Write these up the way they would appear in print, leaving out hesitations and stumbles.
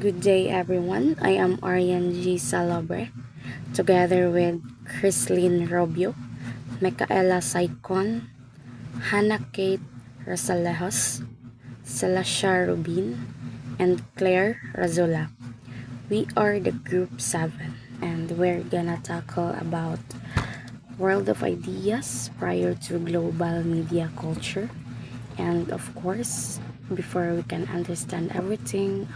Good day, everyone. I am Arian G. Salabre, together with Chrislyn Robio, Micaela Saicon, Hannah Kate Rosalejos, Celestia Rubin, and Claire Razola. We are the Group 7, and we're gonna tackle about world of ideas prior to global media culture. And of course, before we can understand everything,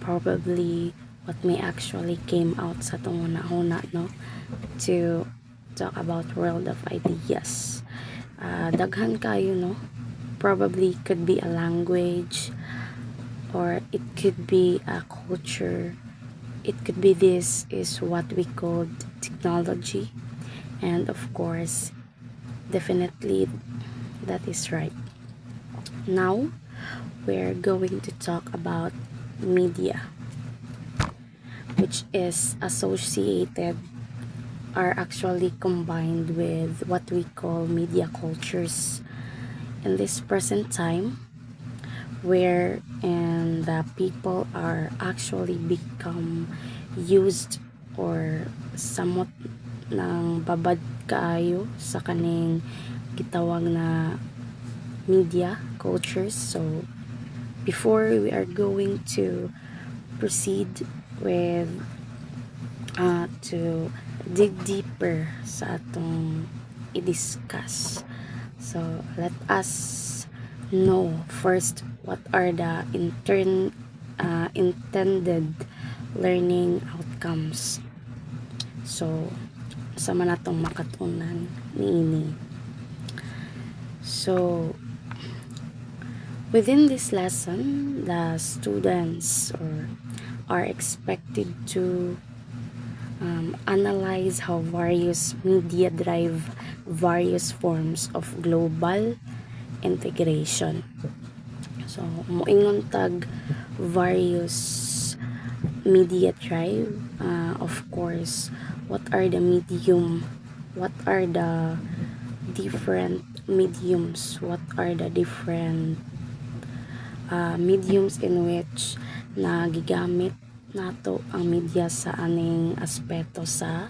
probably what may actually came out sa itong una-una, no, to talk about world of ideas. Daghan kayo, no, probably could be a language, or it could be a culture, it could be this is what we call technology, and of course, definitely that is right. Now we're going to talk about media, which is associated are actually combined with what we call media cultures in this present time, where and the people are actually become used or somewhat ng babad kaayo sa kaning gitawag na media cultures. So before we are going to proceed with to dig deeper sa atong i-discuss. So let us know first what are the intended learning outcomes. So sama natong makatunan niini. So within this lesson, the students are expected to analyze how various media drive various forms of global integration. So, moingon tag various media drive. Of course, what are the medium? What are the different mediums? What are the different mediums in which nagigamit nato ang media sa aning aspeto sa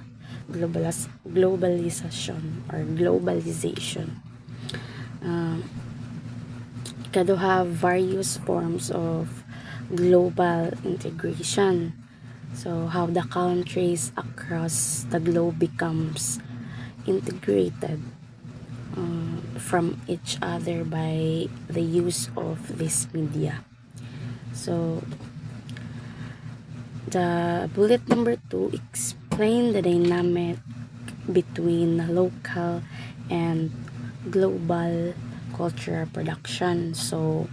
globalization or globalization. Ikaduha, various forms of global integration. So how the countries across the globe becomes integrated from each other by the use of this media. So the bullet number 2, explain the dynamic between local and global cultural production. So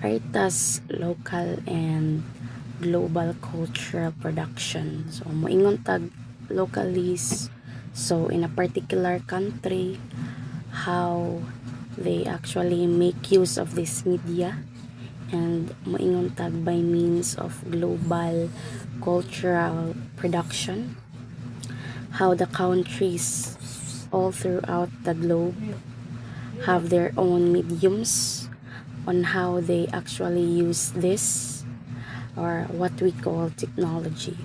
artas local and global cultural production. So moingon tag localist, so in a particular country, how they actually make use of this media, and moingon tag by means of global cultural production, how the countries all throughout the globe have their own mediums on how they actually use this, or what we call technology.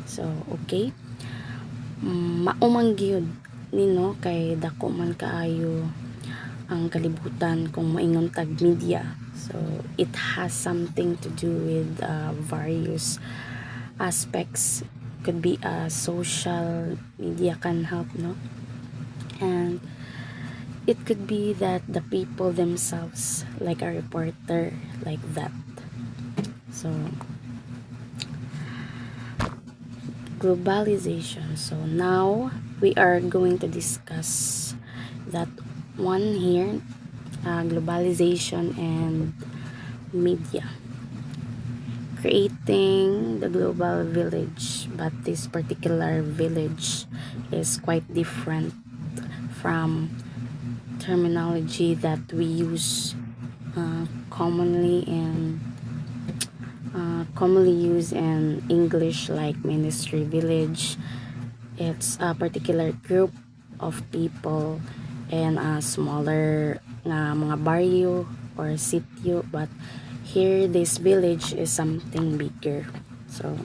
So okay, maumangyod nino kay dako man kaayo ang kalibutan kung moingon tag media. So it has something to do with various aspects. Could be social media can help, no, and it could be that the people themselves, like a reporter, like that. So globalization. So now we are going to discuss that one here, globalization and media, creating the global village. But this particular village is quite different from terminology that we use commonly used in English, like ministry village. It's a particular group of people in a smaller mga barrio or sitio, but here this village is something bigger. So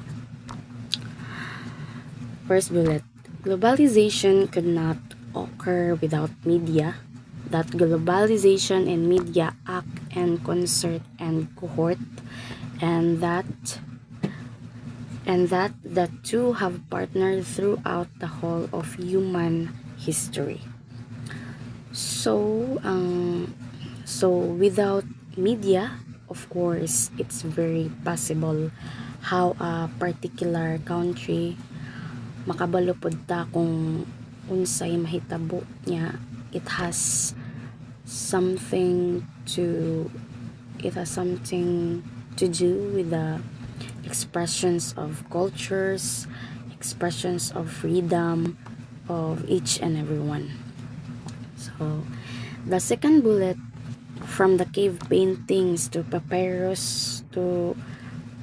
first bullet, globalization could not occur without media. That globalization and media act in concert and cohort, and that the two have partnered throughout the whole of human history. So without media, of course, it's very possible how a particular country makabalo pod ta kung unsay mahitabo niya. Something to it has something to do with the expressions of cultures, expressions of freedom of each and everyone. So the second bullet, from the cave paintings to papyrus to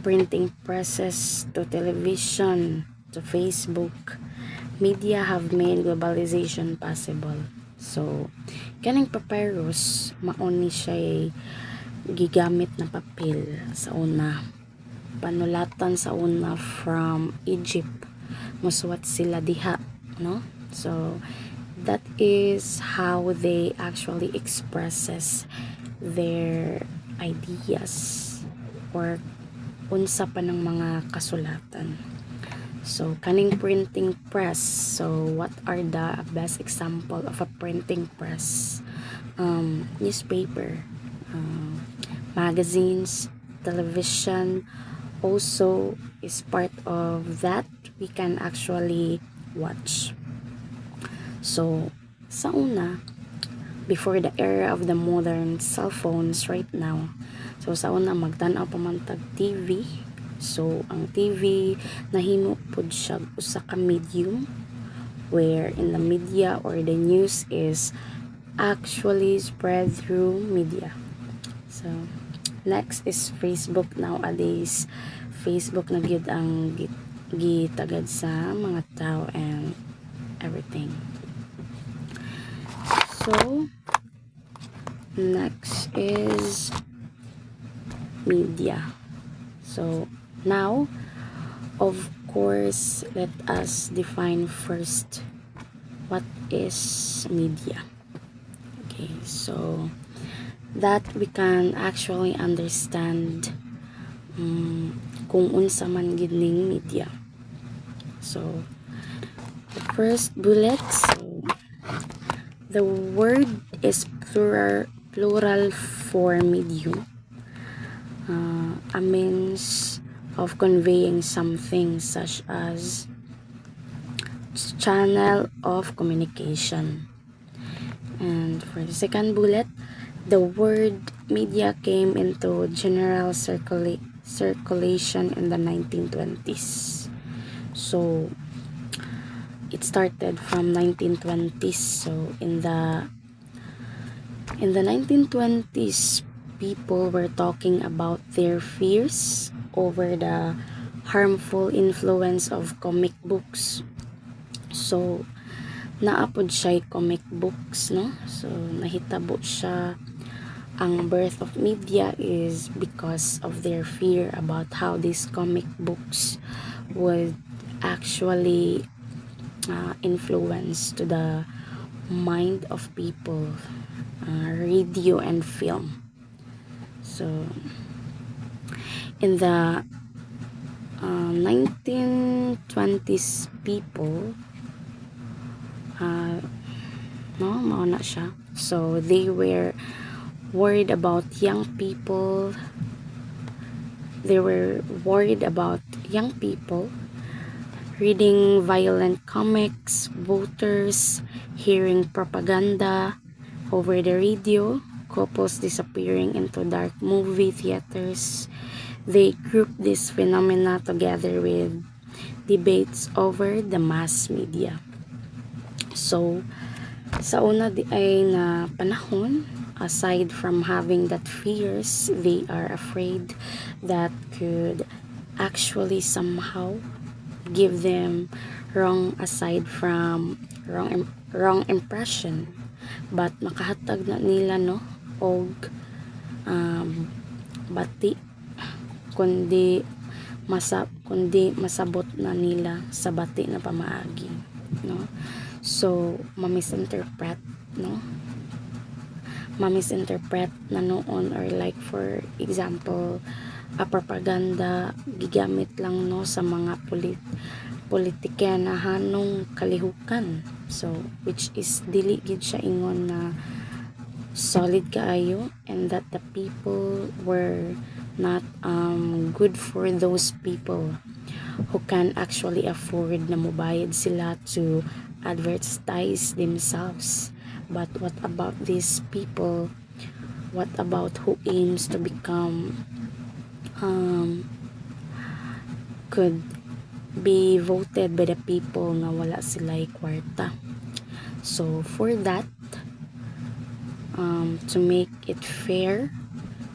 printing presses to television to Facebook, media have made globalization possible. So kaning papyrus mauni siya gigamit na papel sa una, panulatan sa una from Egypt, musuwat sila diha, no? So that is how they actually expresses their ideas or unsa pa ng mga kasulatan. So kaning printing press, so what are the best example of a printing press? Newspaper, magazines, television also is part of that we can actually watch. So sa una, before the era of the modern cell phones right now, so sa una magtan-aw pa man tag TV. So ang TV nahimo pod siya usa ka medium where in the media or the news is actually spread through media. So next is Facebook. Nowadays Facebook na gyud ang gitagad sa mga tao and everything. So next is media. So now, of course, let us define first what is media. Okay, so that we can actually understand kung unsa man gid ning media. So the first bullet, so the word is plural for medium, a means of conveying something such as channel of communication. And for the second bullet, the word media came into general circulation in the 1920s. So it started from 1920s. So in the 1920s, people were talking about their fears over the harmful influence of comic books. So naapod siya comic books, no? So nahitabo siya. Ang birth of media is because of their fear about how these comic books would actually influence to the mind of people, radio and film. So in the 1920s, people mao na siya. So they were worried about young people. They were worried about young people reading violent comics, voters hearing propaganda over the radio, couples disappearing into dark movie theaters. They grouped this phenomena together with debates over the mass media. So sa una di ay na panahon, aside from having that fears, they are afraid that could actually somehow give them wrong impression, but makahatag na nila, no, og bati kundi masabot na nila sa bati na pamaagi, no? So mamisinterpret, no? Mamisinterpret na noon, or like for example, a propaganda gigamit lang, no, sa mga politikanahanong kalihukan. So which is dili gid siya ingon na solid kaayo, and that the people were not good for those people who can actually afford na mubayad sila to advertise themselves. But what about these people? What about who aims to become could be voted by the people nga wala sila'y kwarta? So for that, to make it fair,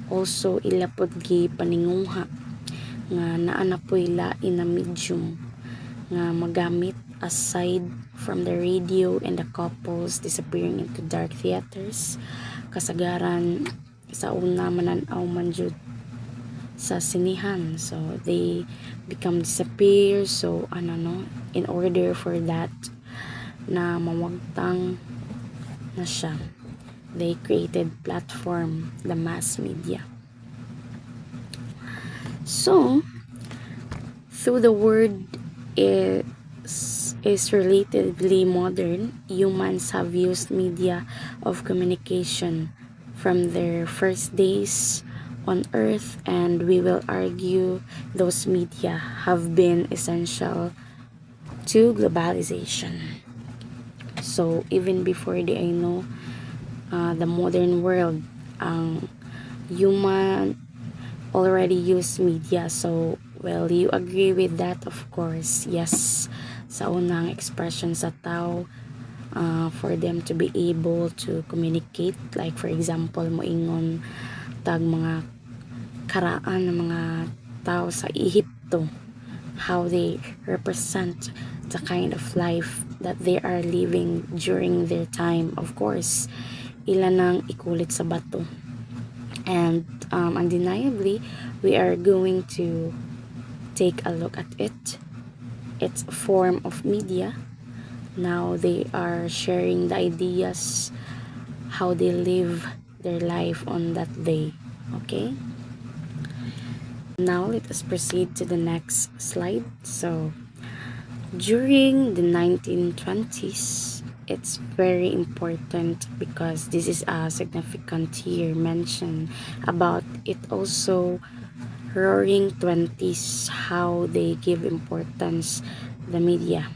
also ilapod gi paningungha nga naa na po'y lain na medium nga magamit aside from the radio and the couples disappearing into dark theaters. Kasagaran sa una mananaw man jud sa sinihan, so they become disappear. So no, in order for that na mawagtang na siya, they created platform, the mass media. So though the word is relatively modern, humans have used media of communication from their first days on earth, and we will argue those media have been essential to globalization. So even before the the modern world, ang human already use media. So well, you agree with that? Of course, yes. Sa unang expression sa tao, for them to be able to communicate, like for example moingon tag mga karaan ng mga tao sa Ehipto, how they represent the kind of life that they are living during their time. Of course, ilan nang ikulit sa bato, and undeniably we are going to take a look at it. It's a form of media. Now they are sharing the ideas, how they live their life on that day. Okay, now let us proceed to the next slide. So during the 1920s, it's very important because this is a significant year mentioned about it. Also roaring 20s, how they give importance the media.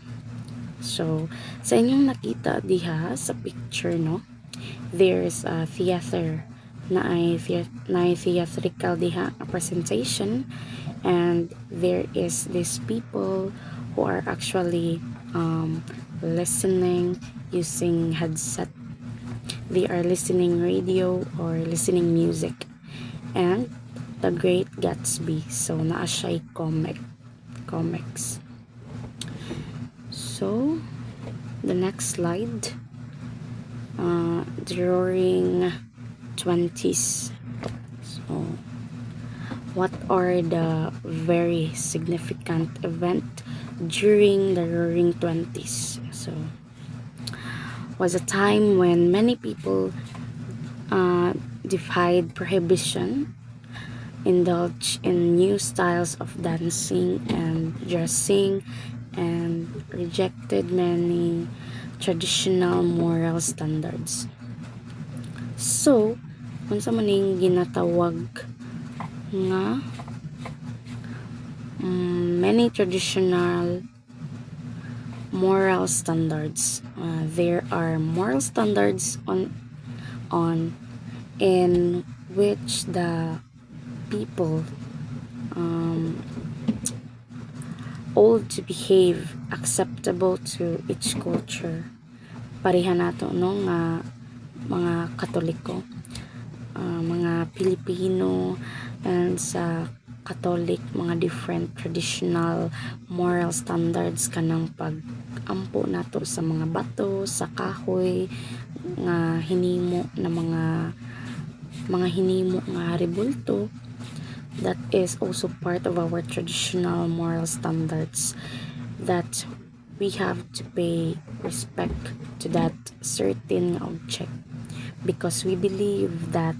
So sa inyong nakita diha sa picture, no, there's a theater na ay theatrical diha a presentation, and there is these people who are actually listening using headset. They are listening radio or listening music, and The Great Gatsby. So naa siya'y comics. So the next slide, the Roaring 20s. So what are the very significant event during the Roaring 20s? So was a time when many people defied prohibition, indulged in new styles of dancing and dressing, and rejected many traditional moral standards. So unsa man ning ginatawag nga many traditional moral standards? There are moral standards on in which the people old to behave acceptable to each culture. Pareha nato, no, nga mga Katoliko, mga Pilipino, and sa Catholic, mga different traditional moral standards kanang pag-ampo nato sa mga bato, sa kahoy, nga hinimo na mga hinimo nga rebulto, that is also part of our traditional moral standards, that we have to pay respect to that certain object because we believe that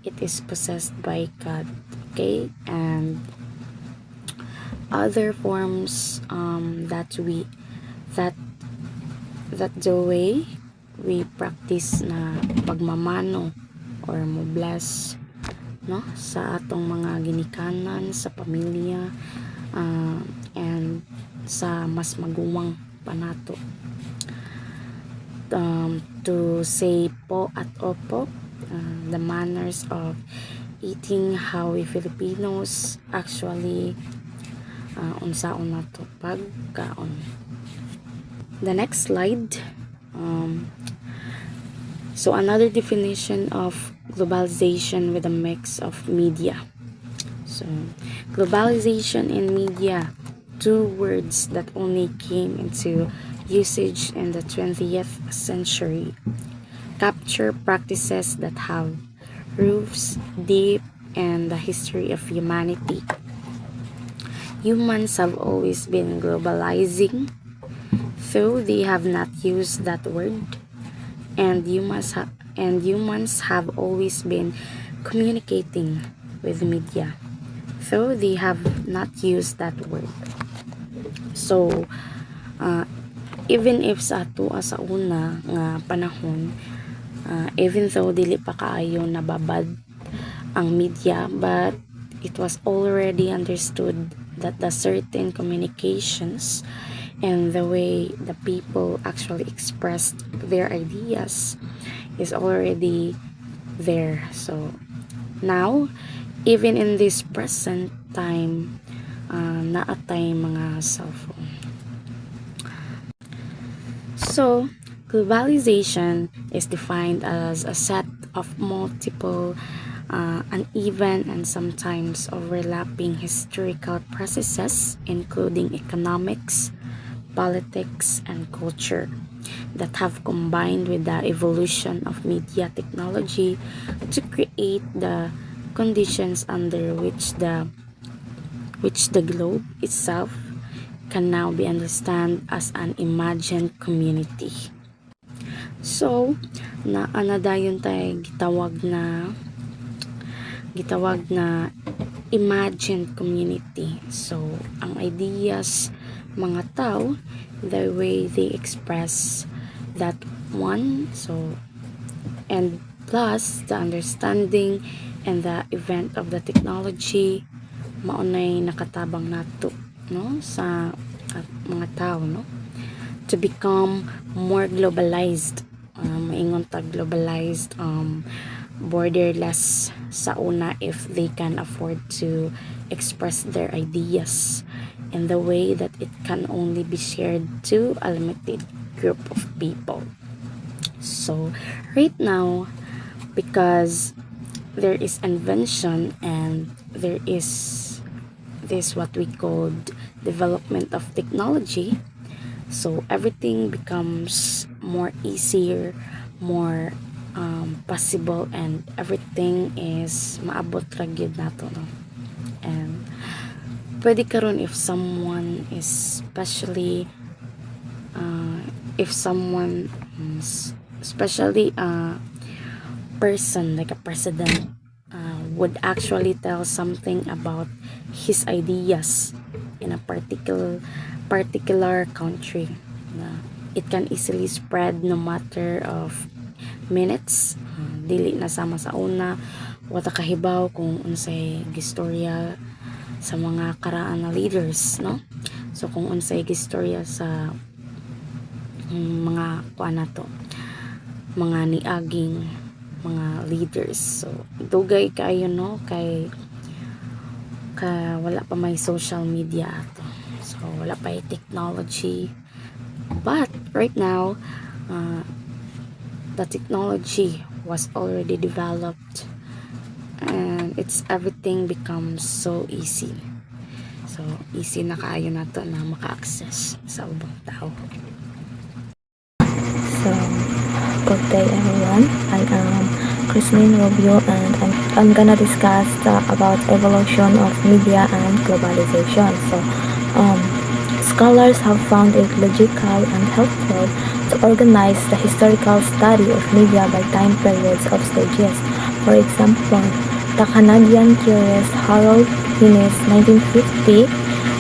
it is possessed by God. Okay, and other forms that that the way we practice na pagmamano or mo bless, no, sa atong mga ginikanan sa pamilya, and sa mas maguwang panato, to say po at opo, the manners of eating, how we Filipinos actually unsaon na to pagkaon. The next slide. So another definition of globalization with a mix of media. So globalization and media, two words that only came into usage in the 20th century, capture practices that have roots deep in the history of humanity. Humans have always been globalizing, though they have not used that word, and humans have always been communicating with media, though they have not used that word. So even if sa ato sa una nga panahon, even though dili pa kaayo nababad ang media, but it was already understood that the certain communications and the way the people actually expressed their ideas is already there. So now, even in this present time, naatay mga cellphone. So globalization is defined as a set of multiple uneven and sometimes overlapping historical processes, including economics, politics, and culture, that have combined with the evolution of media technology to create the conditions under which the globe itself can now be understood as an imagined community. So, dayon tay gitawag na imagined community. So, ang ideas mga tao, the way they express that one, so, and plus the understanding and the event of the technology, maunay nakatabang nato, no, sa mga tao, no, to become more globalized, maingon tag globalized, borderless sa una if they can afford to express their ideas in the way that it can only be shared to a limited group of people. So right now, because there is invention and there is this what we call development of technology, so everything becomes more easier, more possible, and everything is maabot ra gyud nato, no? And pwede karon if someone is especially especially a person like a president would actually tell something about his ideas in a particular country, it can easily spread no matter of minutes. Dili na sama sa una wata kahibaw kung unsay gistorya sa mga karaan na leaders, no? So kung unsay gistorya sa mga kuan nato, mga niaging mga leaders. So dugay kaayo, no, kay wala pa may social media ato, so wala pa technology, but right now the technology was already developed and it's everything becomes so easy. So easy na kaayo nato na maka-access sa ubang tao. So, good day everyone. I am Christine Robio and I'm I'm gonna discuss about evolution of media and globalization. Scholars have found it logical and helpful to organize the historical study of media by time periods of stages. For example, the Canadian theorist Harold Innis, 1950,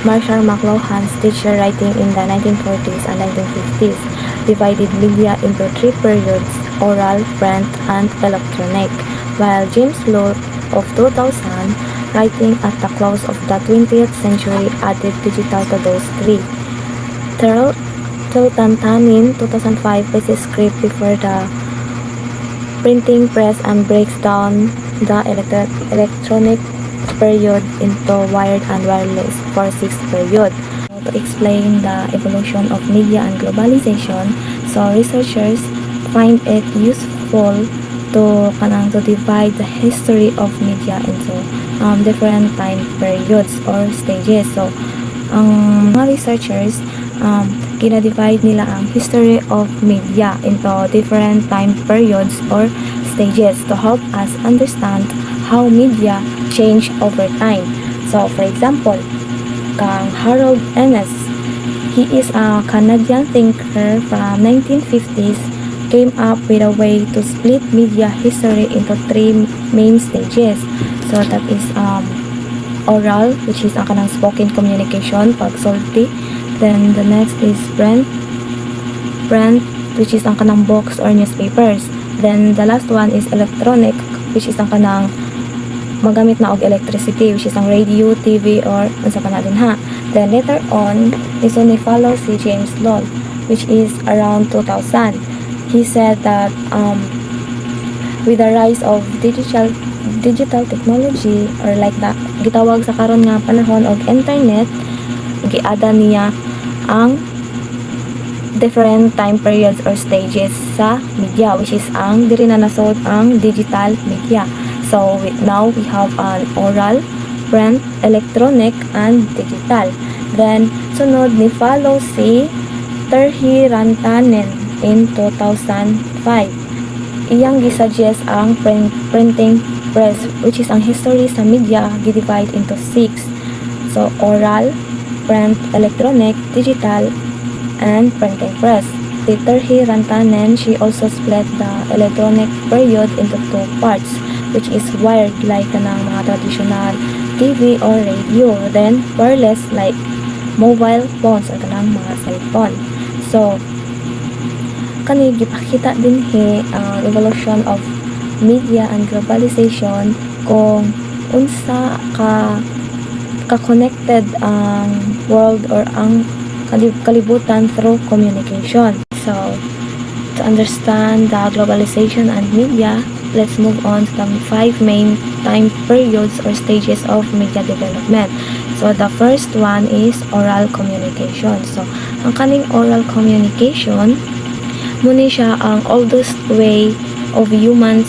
Marshall McLuhan's teacher writing in the 1940s and 1950s, divided media into three periods: oral, print, and electronic, while James Lowe of 2000, writing at the close of the 20th century, added digital to those three. Tiltantanin, 2005, places script before the printing press and breaks down the electronic period into wired and wireless for 6 period. To explain the evolution of media and globalization, so researchers find it useful to divide the history of media into different time periods or stages. So, ang mga researchers, gina-divide nila ang history of media into different time periods or stages to help us understand how media change over time. So, for example, kang Harold Innis, he is a Canadian thinker from 1950s, came up with a way to split media history into three main stages. So that is oral, which is ang kanang spoken communication, pagsulti. Then the next is print, which is ang kanang books or newspapers. Then the last one is electronic, which is ang kanang magamit na og electricity, which is ang radio, TV, or unsa pa na din ha. Then later on, is only follow si James Lowe, which is around 2000. He said that with the rise of digital technology, or like that gitawag sa karon nga panahon og internet, giada niya ang different time periods or stages sa media, which is ang diri na nasod ang digital media. So now we have an oral, print, electronic, and digital. Then sunod ni follow si Terhi Rantanen in 2005. Iyang gisuggest ang printing press, which is ang history sa media gi-divide into 6. So oral, print, electronic, digital, and printing press. Si Terhi Rantanen, she also split the electronic period into 2 parts, which is wired like kanang mga traditional TV or radio, then wireless like mobile phones or kanang mga cellphone. So kani gipakita din ang evolution of media and globalization kung unsa ka connected ang world or ang kalibutan through communication. So to understand the globalization and media, let's move on to the 5 main time periods or stages of media development. So the first one is oral communication. So ang kaning oral communication, muna siya ang oldest way of humans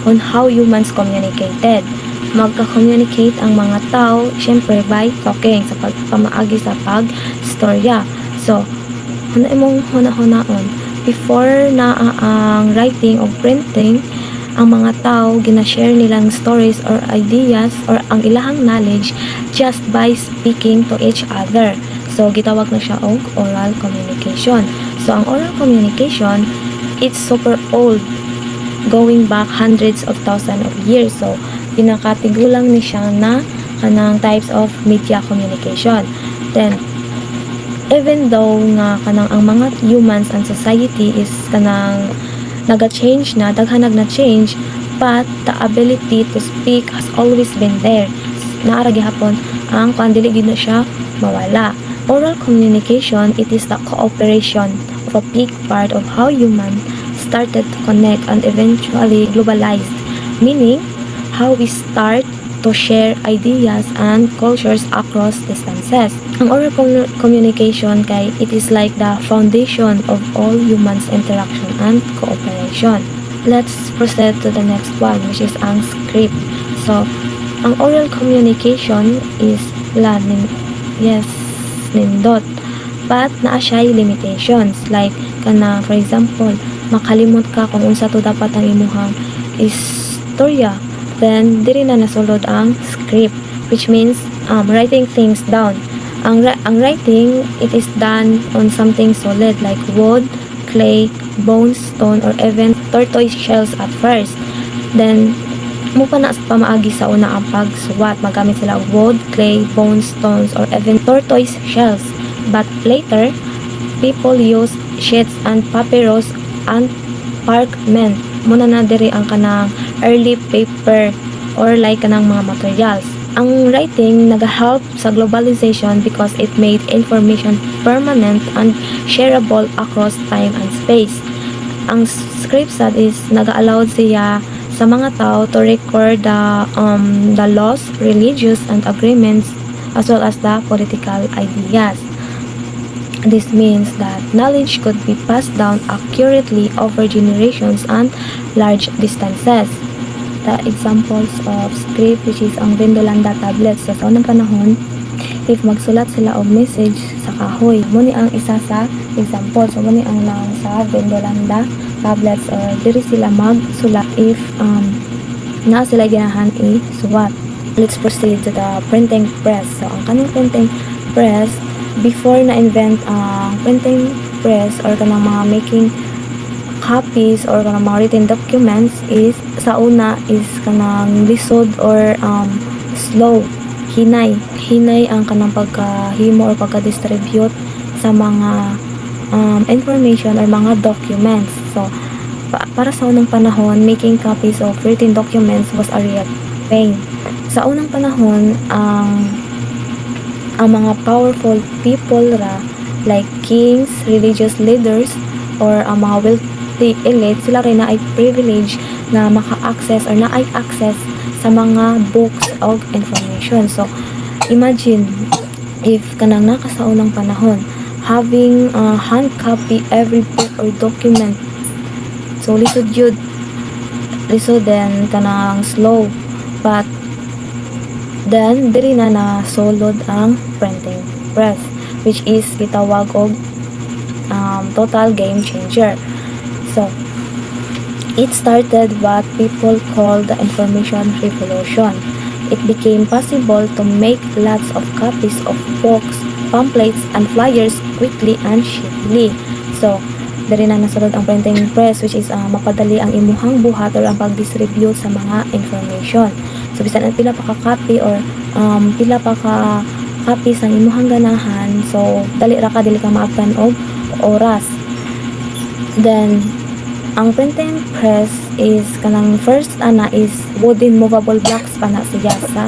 on how humans communicated. Magka-communicate ang mga tao, syempre by talking, sa pagpamaagi sa pagstorya. So, imong huna-hunaon, before na ang writing o printing, ang mga tao gina-share nilang stories or ideas or ang ilahang knowledge just by speaking to each other. So, gitawag na siya og oral communication. So, ang oral communication, it's super old, going back hundreds of thousands of years. So, pinakatigulang ni siya na kanang types of media communication. Then, even though nga kanang ang mga humans and society is kanang naga-change na, daghanag na change, but the ability to speak has always been there. Naara gihapon ang dili gid na siya mawala. Oral communication, it is the cooperation of a big part of how humans started to connect and eventually globalized, meaning how we start to share ideas and cultures across distances. Ang oral communication kay it is like the foundation of all humans interaction and cooperation. Let's proceed to the next one, which is ang script. So, ang oral communication is nindot, but naa siya limitations, like kana for example makalimot ka kung unsa to dapat ang imuhang istorya, Then diri na nasulod ang script, which means writing things down. Ang writing, it is done on something solid like wood, clay, bone, stone, or even tortoise shells at first. Then mupa na pamaagi sa una ang pagsuwat, magamit sila og wood, clay, bone, stones, or even tortoise shells. But later, people use sheets and papyrus and parchment. Muna na diri ang kanang early paper or like kanang mga materials. Ang writing nag-help sa globalization because it made information permanent and shareable across time and space. Ang script sad is nag-allow siya sa mga tao to record the laws, religious and agreements as well as the political ideas. This means that knowledge could be passed down accurately over generations and large distances. The examples of script which is ang Vindolanda tablets. So, sa unang panahon, if magsulat sila og message sa kahoy, muni ang isa sa example. So, muni ang noun sa Vindolanda tablets or diri sila magsulat if na sila ganahan isuwat. Let's proceed to the printing press. So, ang kanang printing press, before na-invent ang printing press or kanang mga making copies or kanang mga written documents is sa una is kanang lisod or slow, hinay ang kanang pagkahimo or pagka-distribute sa mga information or mga documents. So para sa unang panahon, making copies of written documents was a real pain. Sa unang panahon, ang mga powerful people ra like kings, religious leaders, or ang mga wealthy elite, sila rin na ay privilege na maka-access or na ay access sa mga books of information. So, imagine if kanang naka sa unang panahon, having hand copy every book or document. So, lisod then kanang slow. But, then, diri na nasolod ang printing press, which is gitawag og total game changer. So, it started what people call the information revolution. It became possible to make lots of copies of books, pamphlets, and flyers quickly and cheaply. So, diri na nasulod ang printing press, which is mapadali ang imuhang buhat or ang pag-distribute sa mga information. So, bisan ang pila pa ka-copy or pila pa ka-copy sa imuhang ganahan, so, dali ka maabtan og oras. Then, ang printing press is kanang first is wooden movable blocks pa na siya sa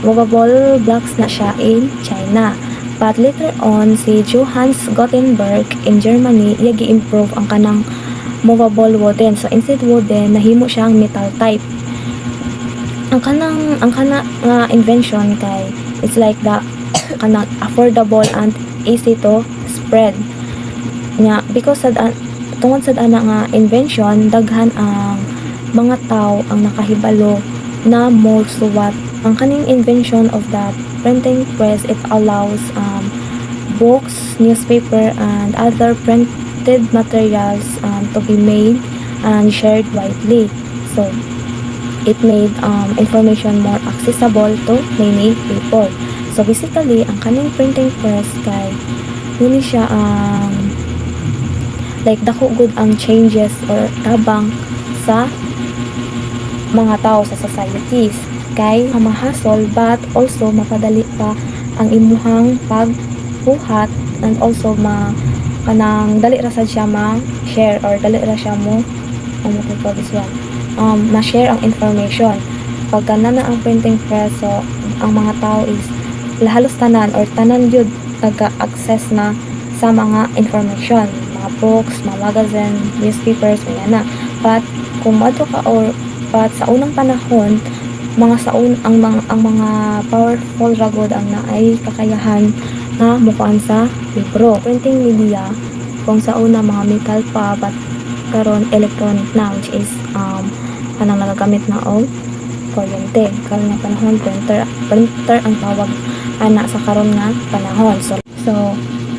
movable blocks na siya in China. But later on, si Johannes Gutenberg in Germany, iya gi-improve ang kanang movable wooden. So instead wooden, nahimo siyang metal type. Ang kana invention kay it's like the kanang affordable and easy to spread. Nya because tungod sa ana nga invention, daghan ang mga tao ang nakahibalo na mosuwat. Ang kaning invention of the printing press, it allows books, newspaper, and other printed materials to be made and shared widely. So, it made information more accessible to many people. So, basically, ang kaning printing press kay yun siya like dako good ang changes or tabang sa mga tao sa societies kay mahasol but also mapadali pa ang imuhang pagbuhat and also kanang dali ra sad siya ma-share or dali ra siya mo ma-share ang information pagka na ang printing press. So ang mga tao is halos tanan or tanan yun nagka-access na sa mga information, mga books, mga magazine, newspapers, mga na. But kung mato ka but sa unang panahon, ang mga powerful ragod ang naay kakayahan na mukuan sa libro. Printing media, kung sa una mga metal pa, but karon electronic na, which is kanang nagagamit na og kuryente. Karon na panahon, printer ang tawag ana sa karon nga panahon. So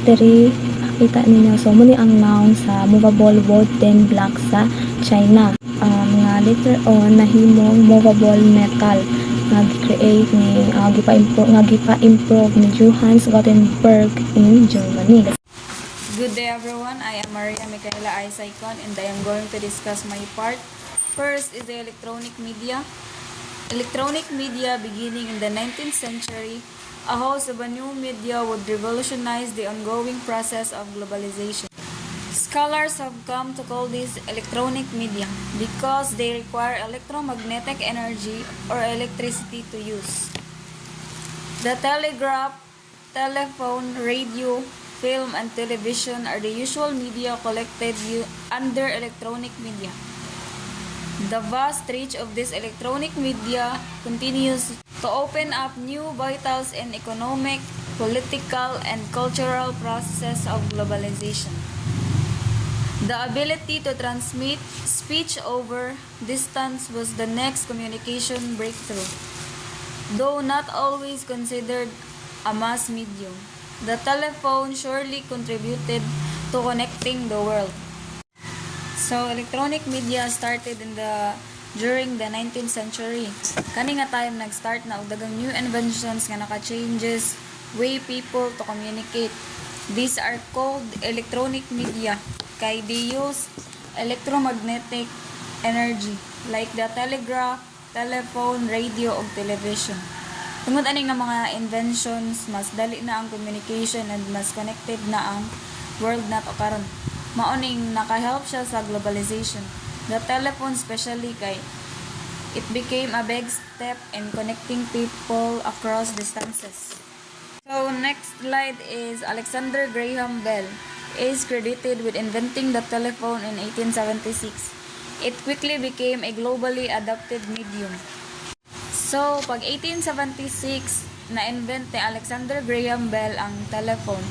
diri kita ninyo, so muni ang noun sa movable wooden block sa China. Mga later on nahimong movable metal nga gi-create ni gipa-improve ni Johannes Gutenberg in Germany. Good day everyone, I am Maria Micaela Isaicon and I am going to discuss my part. First is the electronic media. Electronic media beginning in the 19th century, a host of a new media would revolutionize the ongoing process of globalization. Scholars have come to call this electronic media because they require electromagnetic energy or electricity to use. The telegraph, telephone, radio, film, and television are the usual media collected under electronic media. The vast reach of this electronic media continues to open up new vitals in economic, political, and cultural processes of globalization. The ability to transmit speech over distance was the next communication breakthrough. Though not always considered a mass medium, the telephone surely contributed to connecting the world. So, electronic media started during the 19th century. Kani nga time nag-start na og daghang new inventions nga naka-changes way people to communicate. These are called electronic media kay they use electromagnetic energy like the telegraph, telephone, radio ug television. Tungod ani nga mga inventions, mas dali na ang communication and mas connected na ang world nato karon. Maoning naka-help siya sa globalization. The telephone especially kay it became a big step in connecting people across distances. So next slide is Alexander Graham Bell is credited with inventing the telephone in 1876. It quickly became a globally adopted medium. So, pag 1876, na-invent ni Alexander Graham Bell ang telephone.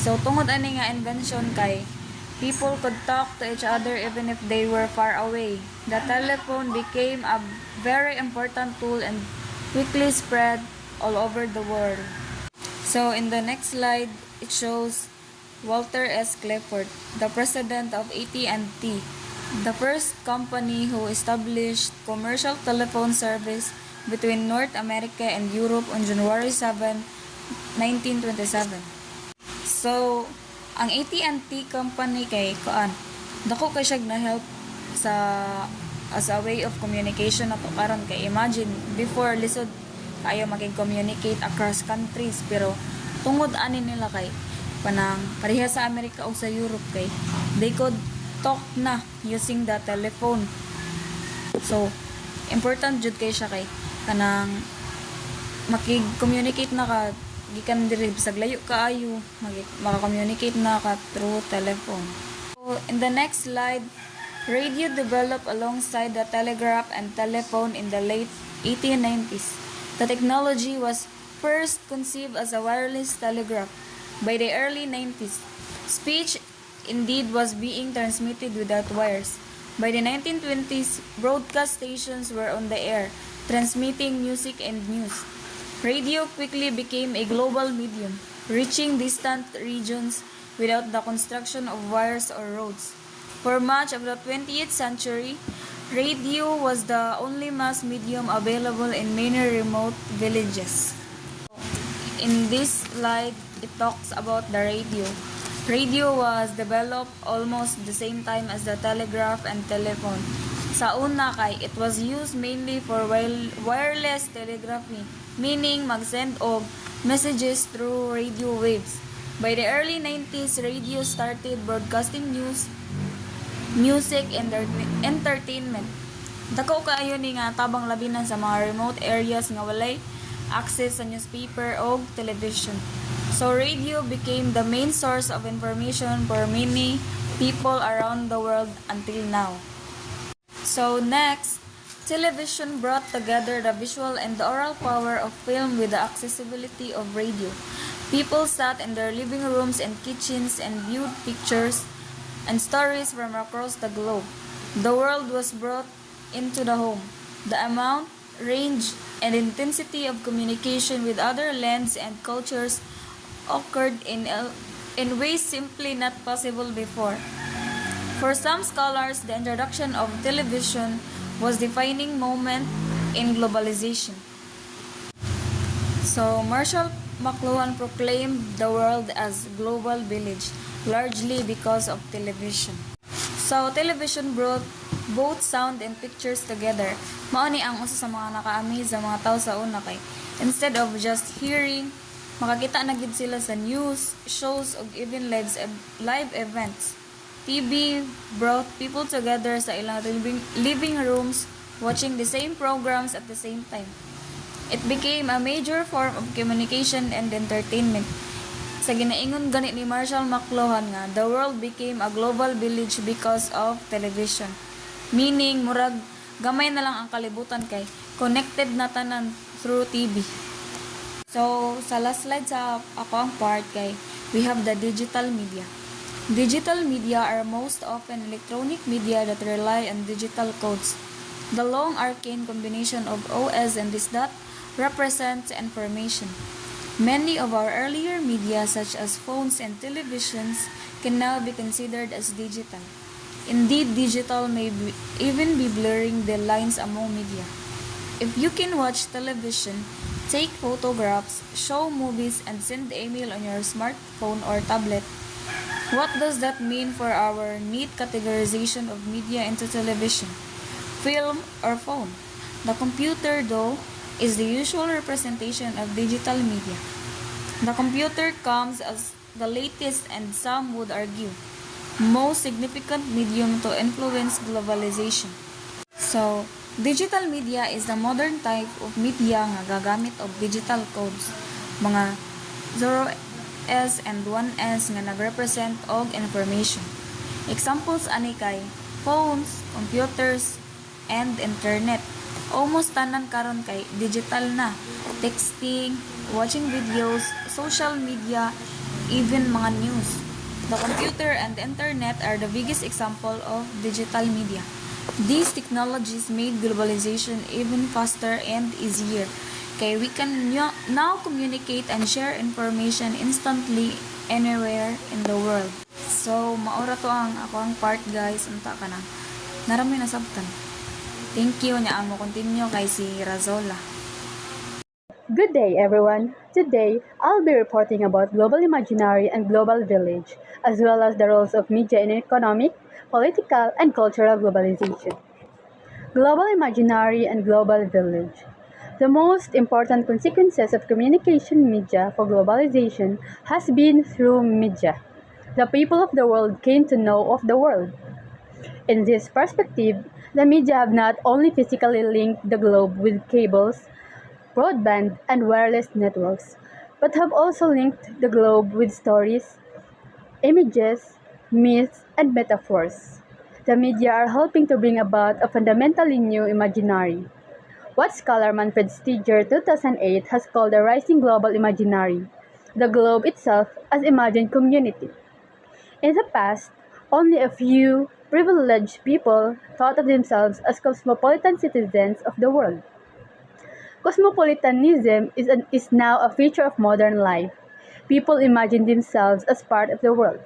So, tungod ani nga invention kay people could talk to each other even if they were far away. The telephone became a very important tool and quickly spread all over the world. So, in the next slide, it shows Walter S. Clifford, the president of AT&T, the first company who established commercial telephone service between North America and Europe on January 7, 1927. So, ang AT&T company kay dako kay siya na-help sa as a way of communication nato karon kay imagine before lisod kayo maging-communicate across countries pero tungod ani nila kay panang pareha sa Amerika o sa Europe kay they could talk na using the telephone. So, important jud kay siya kay kanang makig-communicate na ka gikan diri sa layo kaayo maka-communicate na ka through telephone. So, in the next slide, radio developed alongside the telegraph and telephone in the late 1890s. The technology was first conceived as a wireless telegraph by the early 90s. Speech indeed was being transmitted without wires. By the 1920s, broadcast stations were on the air, transmitting music and news. Radio quickly became a global medium, reaching distant regions without the construction of wires or roads. For much of the 20th century, radio was the only mass medium available in many remote villages. In this slide, it talks about the radio. Radio was developed almost the same time as the telegraph and telephone. Sa una kay, it was used mainly for wireless telegraphy, meaning mag-send og messages through radio waves. By the early 90s, radio started broadcasting news, music, and entertainment. Dako kaayo ni nga tabang labinan sa mga remote areas nga walay access sa newspaper o television. So radio became the main source of information for many people around the world until now. So next, television brought together the visual and the oral power of film with the accessibility of radio. People sat in their living rooms and kitchens and viewed pictures and stories from across the globe. The world was brought into the home. The amount, range, and intensity of communication with other lands and cultures occurred in ways simply not possible before. For some scholars, the introduction of television was defining moment in globalization. So, Marshall McLuhan proclaimed the world as global village, largely because of television. So, television brought both sound and pictures together. Mao ni ang usa sa mga naka-amaze sa mga tao sa una kay instead of just hearing, makakita na gid sila sa news, shows ug even live events. TV brought people together sa ilang living rooms watching the same programs at the same time. It became a major form of communication and entertainment. Sa ginaingon gani ni Marshall McLuhan nga, the world became a global village because of television. Meaning, murag gamay na lang ang kalibutan kay connected na tanan through TV. So, sa last slide sa ako ang part kay we have the digital media. Digital media are most often electronic media that rely on digital codes. The long arcane combination of OS and this dot represents information. Many of our earlier media such as phones and televisions can now be considered as digital. Indeed, digital may even be blurring the lines among media. If you can watch television, take photographs, show movies, and send email on your smartphone or tablet, what does that mean for our neat categorization of media into television, film, or phone? The computer, though, is the usual representation of digital media. The computer comes as the latest and some would argue most significant medium to influence globalization. So, digital media is the modern type of media nga gagamit og digital codes, mga 0S and 1S nga nagrepresent og information. Examples ani kay phones, computers, and internet. Almost tanan karon kay digital na. Texting, watching videos, social media, even mga news. The computer and the internet are the biggest example of digital media. These technologies made globalization even faster and easier. Kay we can now communicate and share information instantly anywhere in the world. So, maura to ang ako ang part guys. Unta ka na. Narami na sabtan. Thank you. Nya ang mo continue kay si Razola. Good day, everyone. Today, I'll be reporting about global imaginary and global village, as well as the roles of media in economic, political, and cultural globalization. Global imaginary and global village. The most important consequences of communication media for globalization has been through media. The people of the world came to know of the world. In this perspective, the media have not only physically linked the globe with cables, broadband, and wireless networks, but have also linked the globe with stories, images, myths, and metaphors. The media are helping to bring about a fundamentally new imaginary. What scholar Manfred Stiger 2008 has called the rising global imaginary, the globe itself as imagined community. In the past, only a few privileged people thought of themselves as cosmopolitan citizens of the world. Cosmopolitanism is now a feature of modern life. People imagine themselves as part of the world.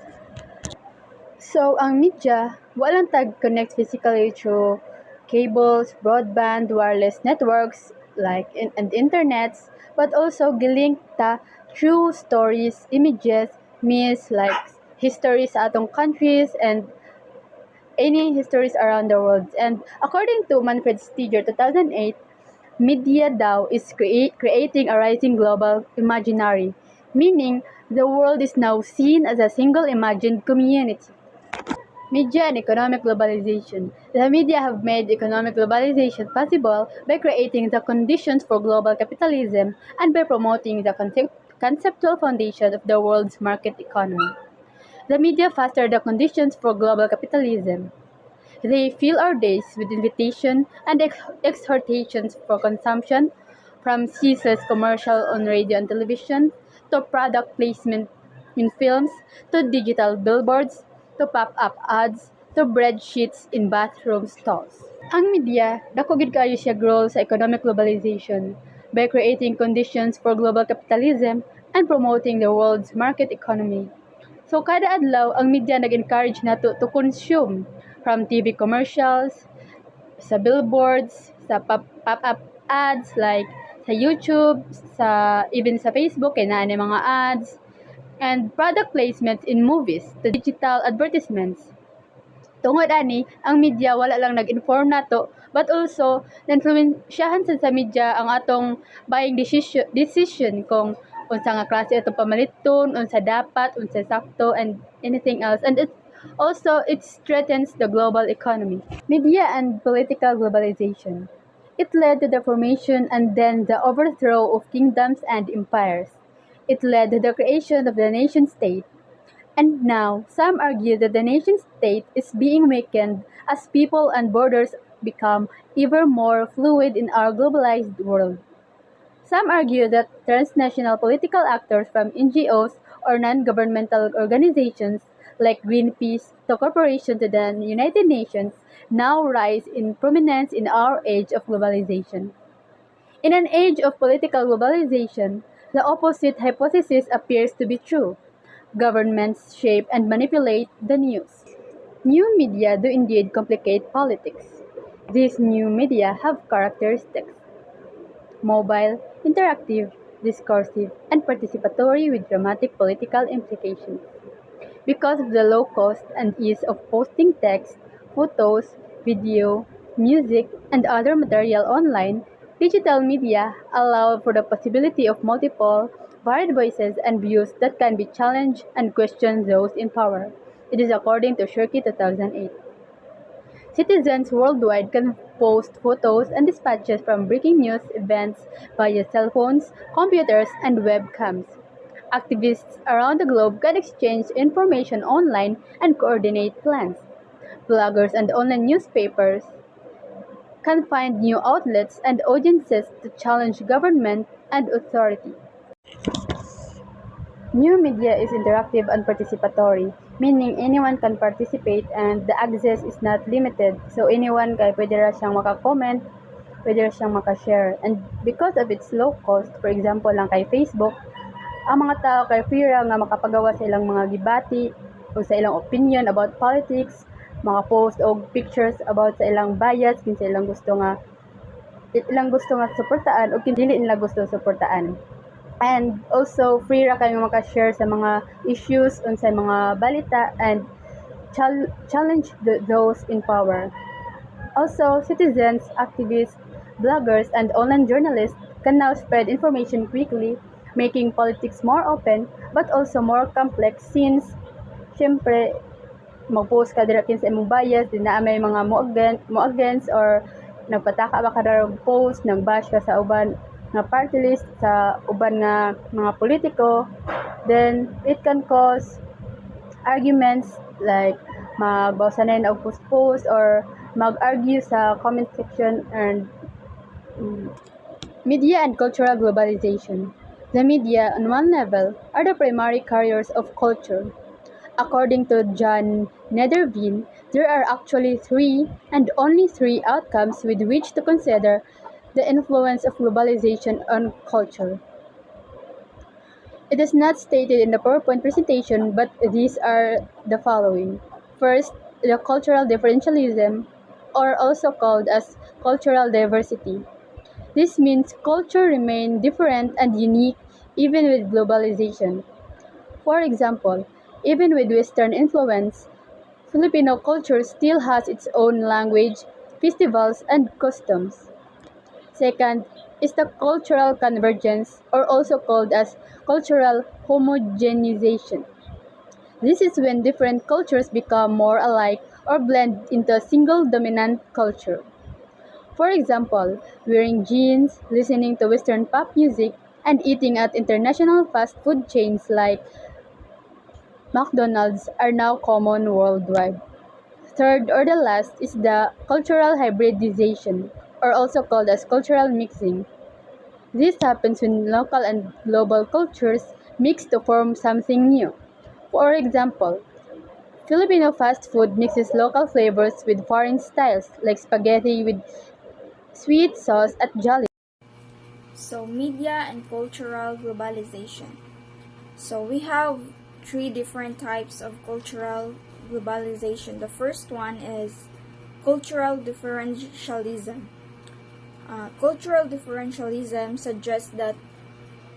So, ang media, walang tag-connect physically through cables, broadband, wireless networks, and internets, but also gilink ta through stories, images, myths, like histories sa atong countries, and any histories around the world. And according to Manfred Stiger 2008, media daw is creating a rising global imaginary, meaning the world is now seen as a single imagined community. Media and economic globalization. The media have made economic globalization possible by creating the conditions for global capitalism and by promoting the conceptual foundation of the world's market economy. The media foster the conditions for global capitalism. They fill our days with invitation and exhortations for consumption, from ceaseless commercial on radio and television, to product placement in films, to digital billboards, to pop-up ads, to breadsheets in bathroom stalls. Ang media, dako gid kaayo siya role sa economic globalization by creating conditions for global capitalism and promoting the world's market economy. So kada adlaw ang media nag-encourage nato to consume from TV commercials, sa billboards, sa pop-up ads like sa YouTube, even sa Facebook kay naa ni mga ads, and product placements in movies to digital advertisements. Tungod ani, ang media wala lang nag-inform nato, but also na-influensyahan sa media ang atong buying decision kung unsa nga klase atong pamaliton, unsa dapat, unsa sakto, and anything else. And it strengthens the global economy. Media and political globalization. It led to the formation and then the overthrow of kingdoms and empires. It led to the creation of the nation state. And now, some argue that the nation state is being weakened as people and borders become ever more fluid in our globalized world. Some argue that transnational political actors from NGOs or non-governmental organizations like Greenpeace to corporations to the United Nations now rise in prominence in our age of globalization. In an age of political globalization, the opposite hypothesis appears to be true. Governments shape and manipulate the news. New media do indeed complicate politics. These new media have characteristics: mobile, interactive, discursive, and participatory with dramatic political implications. Because of the low cost and ease of posting text, photos, video, music, and other material online, digital media allow for the possibility of multiple, varied voices and views that can be challenged and question those in power. It is according to Shirky 2008. Citizens worldwide can post photos and dispatches from breaking news events via cell phones, computers, and webcams. Activists around the globe can exchange information online and coordinate plans. Bloggers and online newspapers can find new outlets and audiences to challenge government and authority. New media is interactive and participatory, meaning anyone can participate and the access is not limited. So anyone kay pwede ra siyang maka-comment, pwede ra siyang maka-share. And because of its low cost, for example lang kay Facebook, ang mga tao kay free ra nga makapagawa sa ilang mga gibati o sa ilang opinion about politics, mga post o pictures about sa ilang bias, kinsa ilang gusto nga suportaan o dili nila gusto suportaan. And also, free ra kayo maka-share sa mga issues sa mga balita and challenge those in power. Also, citizens, activists, bloggers, and online journalists can now spread information quickly, making politics more open but also more complex since, syempre, mag-post ka dira sa imong bias, di na may mga mo against or nagpataka ba ka darog post, nag-bash ka sa uban nga party list, sa uban nga mga politiko, then it can cause arguments like magbawsanan og post or mag-argue sa comment section. And media and cultural globalization. The media, on one level, are the primary carriers of culture. According to John Nederveen, there are actually three and only three outcomes with which to consider the influence of globalization on culture. It is not stated in the PowerPoint presentation, but these are the following. First, the cultural differentialism, or also called as cultural diversity. This means culture remain different and unique even with globalization. For example, even with Western influence, Filipino culture still has its own language, festivals, and customs. Second is the cultural convergence, or also called as cultural homogenization. This is when different cultures become more alike or blend into a single dominant culture. For example, wearing jeans, listening to Western pop music, and eating at international fast food chains like McDonald's are now common worldwide. Third, or the last, is the cultural hybridization, or also called as cultural mixing. This happens when local and global cultures mix to form something new. For example, Filipino fast food mixes local flavors with foreign styles, like spaghetti with sweet sauce at Jollibee. So, media and cultural globalization. So, we have three different types of cultural globalization. The first one is cultural differentialism. Cultural differentialism suggests that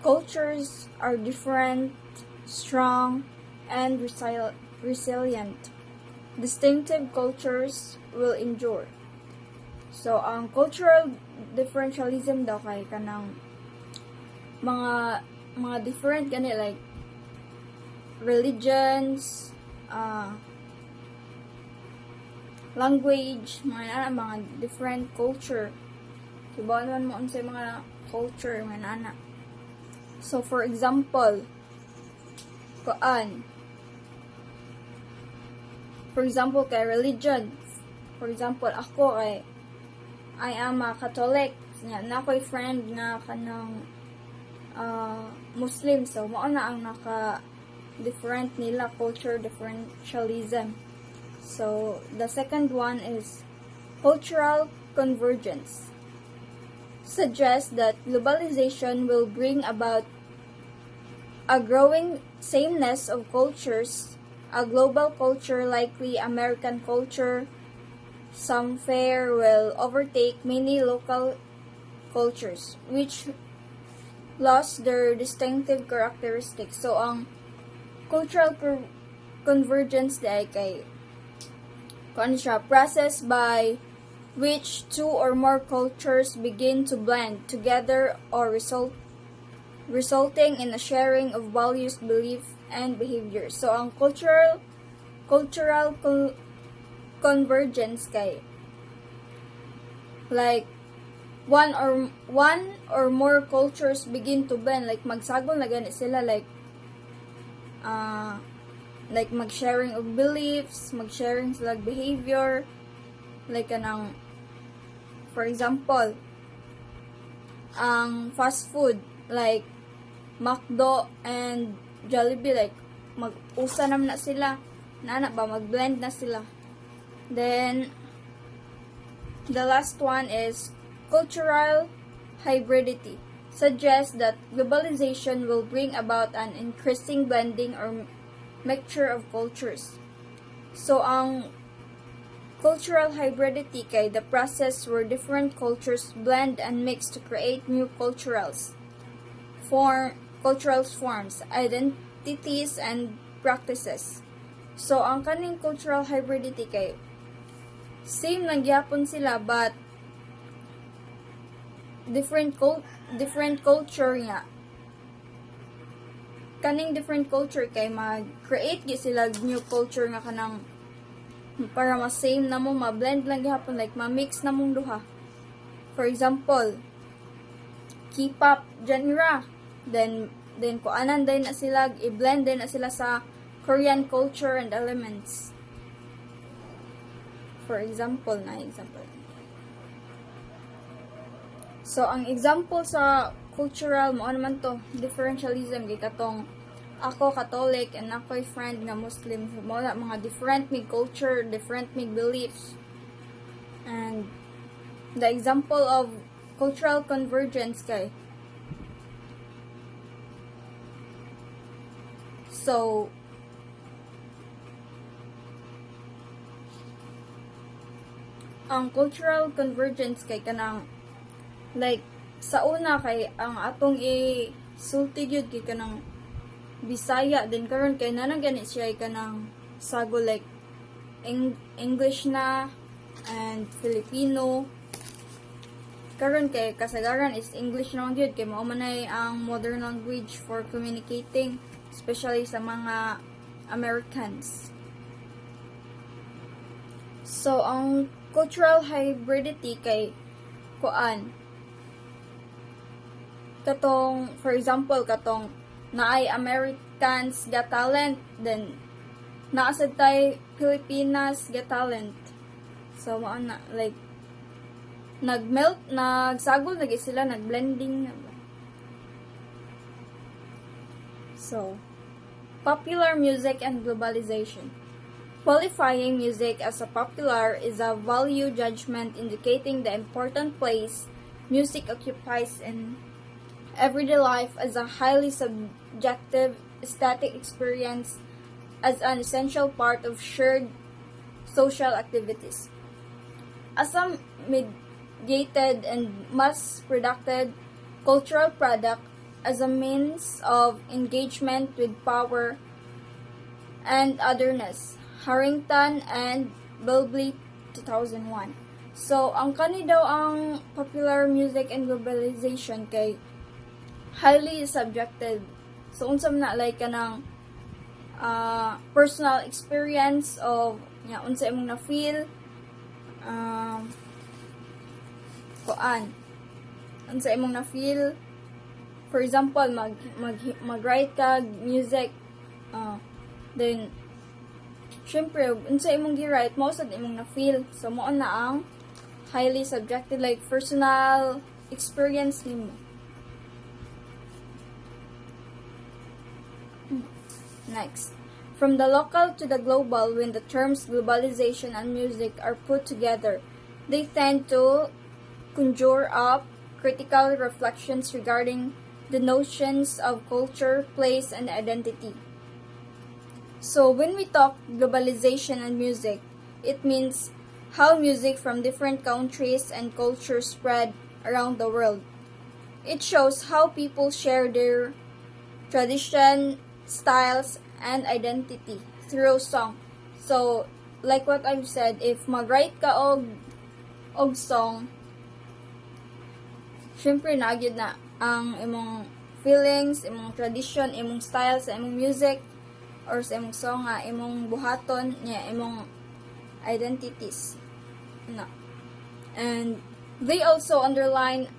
cultures are different, strong, and resilient. Distinctive cultures will endure. So, ang cultural differentialism daw kay kanang mga different gani like religions, language, mga different culture. Diba naman mo sa mga culture, mga nana. So, for example, kay religion. For example, ako I am a Catholic. Na ako'y friend nga kanang Muslim. So, mao na ang different nila, culture differentialism. So, the second one is cultural convergence. Suggests that globalization will bring about a growing sameness of cultures, a global culture, likely American culture, some fare will overtake many local cultures, which lost their distinctive characteristics. So, ang cultural convergence di kay process by which two or more cultures begin to blend together or resulting in a sharing of values, beliefs, and behaviors. So, ang cultural convergence kay like one or more cultures begin to blend, like magsagol na ganit sila, like mag-sharing of beliefs, mag-sharing sila behavior, like kanang for example, ang fast food like McDo and Jollibee, like mag-usa naman na sila, mag-blend na sila. Then the last one is cultural hybridity. Suggests that globalization will bring about an increasing blending or mixture of cultures. So, ang cultural hybridity kay the process where different cultures blend and mix to create new cultural forms, identities, and practices. So, ang kaning cultural hybridity kay same lang gyapon sila but different culture nga. Kaning different culture kay mag-create gi sila new culture nga kanang para ma-same na mo, ma-blend lang gihapon, like ma-mix na mong duha. For example, K-pop genre, then kuanan din na sila, i-blend din na sila sa Korean culture and elements. For example. So, ang example sa cultural, mo naman to, differentialism, kay katong ako Catholic and ako'y friend nga Muslim. Mga different mig culture, different mig beliefs. And the example of cultural convergence kay. So, ang cultural convergence kay kanang like sa una kay ang atong sulti gyud kay kanang Bisaya, din karon kay nanang gani siya kanang sago like English na and Filipino. Karon kay kasagaran is English na gyud kay mao man ay ang modern language for communicating, especially sa mga Americans. So ang cultural hybridity kay katong for example katong naay Americans Got Talent, then naasad tay Pilipinas Got Talent. So mao na like nagsagol lagi sila, nagblending. So, popular music and globalization. Qualifying music as a popular is a value judgment indicating the important place music occupies in everyday life as a highly subjective aesthetic experience as an essential part of shared social activities. as a mediated and mass-produced cultural product as a means of engagement with power and otherness. Harrington and Bilby, 2001. So, ang kani daw ang popular music and globalization kay highly subjective. So, unsam na like kanang personal experience of unsa imong na feel unsa imong na feel, for example mag write music, then syempre unsa imong gi-write mo sad imong na feel, so mo na ang highly subjective, like personal experience nimo. Next, from the local to the global, when the terms globalization and music are put together, they tend to conjure up critical reflections regarding the notions of culture, place, and identity. So, when we talk globalization and music, it means how music from different countries and cultures spread around the world. It shows how people share their tradition, styles, and identity through song. So, like what I've said, if mag-write ka og song, syempre nagyud na ang imong feelings, imong tradition, imong style sa imong music or sa imong song nga imong buhaton niya, imong identities. No. And they also underline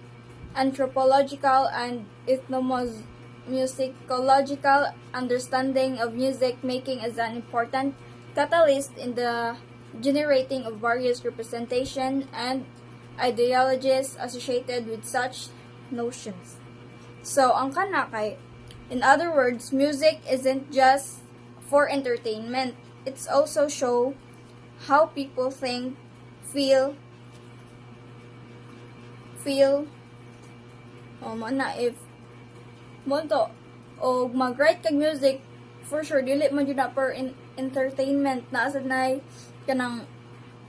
anthropological and ethnomusicological understanding of music making as an important catalyst in the generating of various representation and ideologies associated with such notions. So, ang kana kay, in other words, music isn't just for entertainment. It's also show how people think, feel, mo na if mo to o mag-write kag music, for sure dili man jud na per entertainment, na asad nay kanang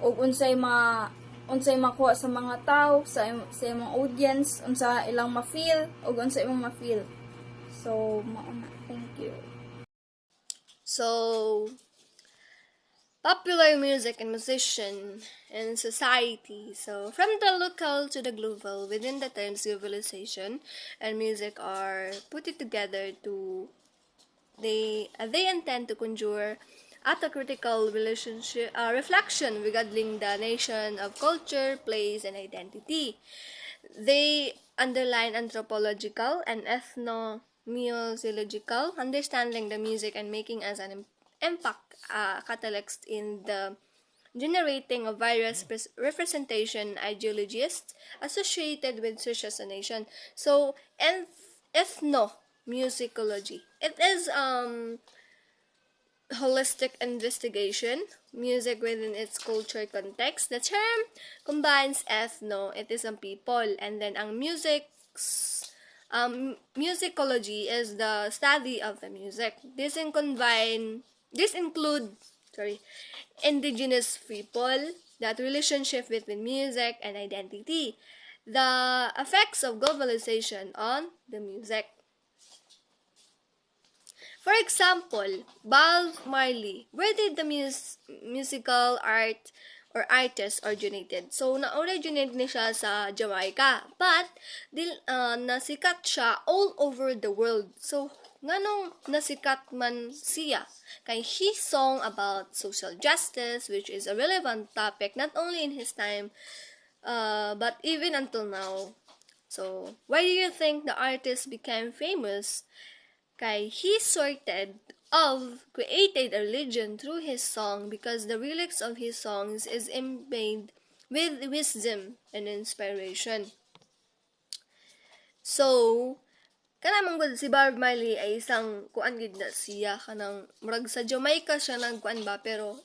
og unsay makuha sa mga tao, sa imong audience, unsa ilang ma-feel og unsa imong ma-feel. So mao na. Thank you. So, popular music and musician and society. So, from the local to the global, within the terms globalization and music are put it together to they intend to conjure at a critical relationship reflection regarding the nation of culture, place, and identity. They underline anthropological and ethnomusicological understanding the music and making as an impact catalyst in the generating of various representation ideologies associated with such as a nation. So, ethnomusicology. It is holistic investigation, music within its culture context. The term combines ethno, it is ang people, and then ang musicology is the study of the music. This include indigenous people, that relationship between music and identity, the effects of globalization on the music. For example, Bob Marley, where did the musical art or artist originated? So, na-originate ni siya sa Jamaica, but nasikat siya all over the world. So, nganong nasikat man siya? Kay he song about social justice, which is a relevant topic not only in his time, but even until now. So, why do you think the artist became famous? Kay he created a religion through his song because the lyrics of his songs is imbued with wisdom and inspiration. So, kanamang gud si Bob Marley ay isang kuan gid na siya kanang murag sa Jamaica siya nagkuan ba, pero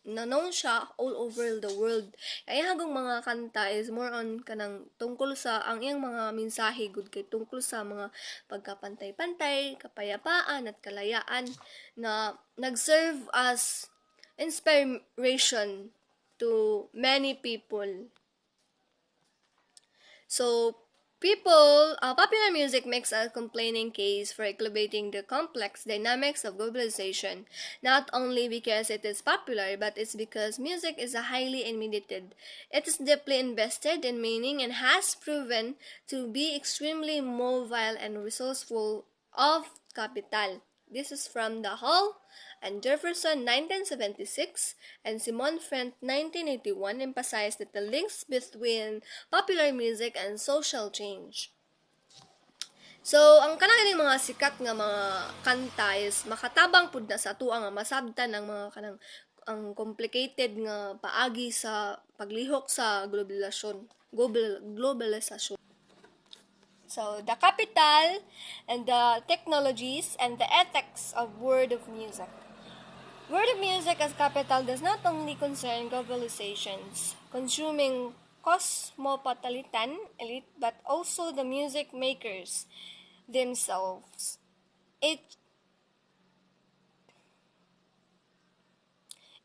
known siya all over the world. Kaya hagong mga kanta is more on kanang tungkol sa ang iyang mga mensahe gud kay tungkol sa mga pagkapantay-pantay, kapayapaan at kalayaan na nag-serve as inspiration to many people. So, popular music makes a complaining case for elevating the complex dynamics of globalization, not only because it is popular, but it's because music is a highly immediated. It is deeply invested in meaning and has proven to be extremely mobile and resourceful of capital. This is from the Hall and Jefferson 1976 and Simon Frent 1981 emphasized that the links between popular music and social change. So, ang kanang mga sikat nga mga kanta is makatabang pud na sa atuang nga masabtan ang mga kanang ang complicated nga paagi sa paglihok sa globalisasyon. So, the capital and the technologies and the ethics of word of music. Word of music as capital does not only concern globalizations, consuming cosmopolitan elite, but also the music makers themselves. It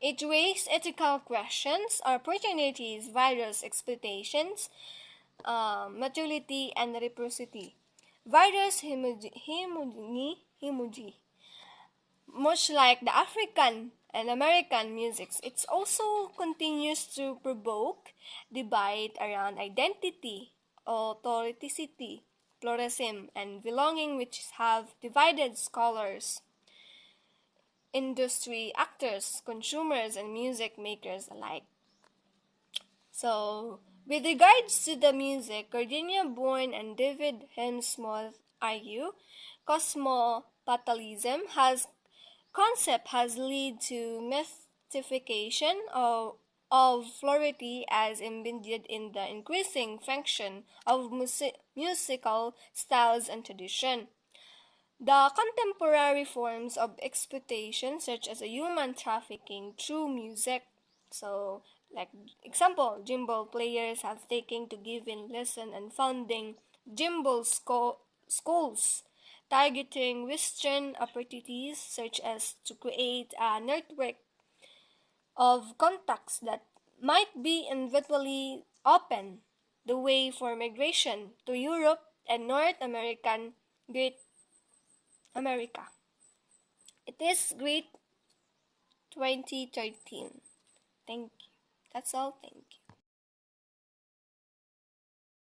raised ethical questions, opportunities, various expectations, maturity, and reciprocity. Various much like the African and American musics, it also continues to provoke debate around identity, authenticity, pluralism, and belonging, which have divided scholars, industry actors, consumers, and music makers alike. So, with regards to the music, Gardenia Bourne and David Hemsworth argue cosmopolitanism has led to mystification of plurality as embedded in the increasing function of musical styles and tradition. The contemporary forms of exploitation, such as human trafficking through music, so like example, gimbal players have taken to giving lesson and founding gimbal schools, targeting Western opportunities such as to create a network of contacts that might be eventually open the way for migration to Europe and North Great America. It is Great 2013. Thank you. That's all. Thank you.